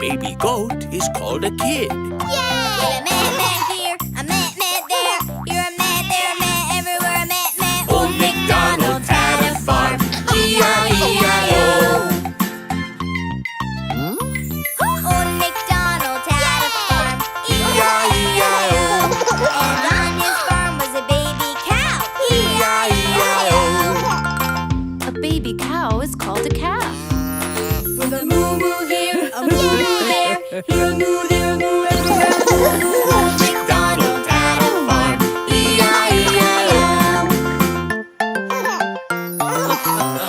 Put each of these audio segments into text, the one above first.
baby goat is called a kid. Yay! A met here, a met there. You're a met there, met everywhere, met. Old MacDonald had a farm, E-I-E-I-O. Old MacDonald had a farm, E-I-E-I-O. and on his farm was a baby cow, E-I-E-I-O. A baby cow is called a calf. With a moo-moo here, a moo-moo there. Here a moo, there a moo, everywhere a moo-moo. Old MacDonald had a farm, E-I-E-I-O.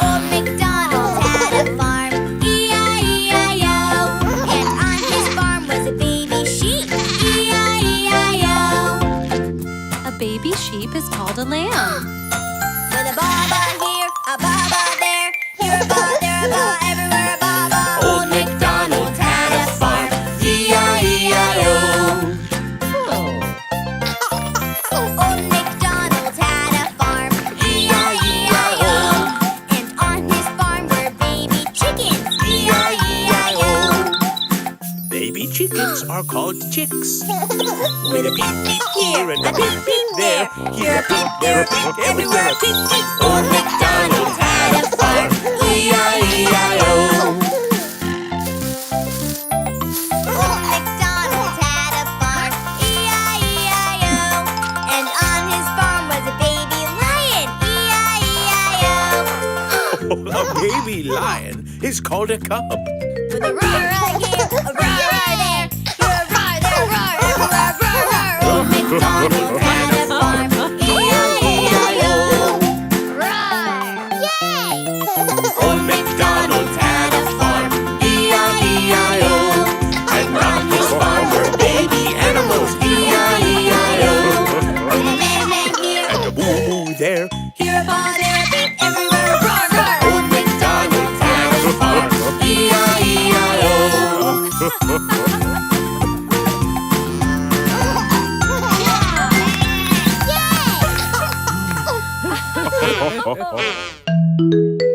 Old MacDonald had a farm, E-I-E-I-O. And on his farm was a baby sheep, E-I-E-I-O. A baby sheep is called a lamb. With a baba here, a baba there. Here a ba, there a ba, everywhere a baba. Old MacDonald had a farm, E-I-E-I-O. Old MacDonald had a farm, E-I-E-I-O. And on his farm were baby chickens, E-I-E-I-O. Baby chickens are called chicks. With a peep peep here and a peep peep there. Here a peep, there a peep, everywhere a peep peep. Old MacDonald had a farm, E-I-E-I-O. Old MacDonald had a farm, E-I-E-I-O. And on his farm was a baby lion, E-I-E-I-O. A baby lion is called a cub. With a roar here, a roar there. Here a roar, there a roar, everywhere a roar, roar. Old MacDonald had a farm, E-I-E-I-O. Roar! Yay! Old MacDonald had a farm, E-I-E-I-O. And on his farm were baby animals, E-I-E-I-O. With a man here, And a moo-moo there. here a ball, there a beep, everywhere a roar, roar. Old MacDonald had a farm, E-I-E-I-O. Yay!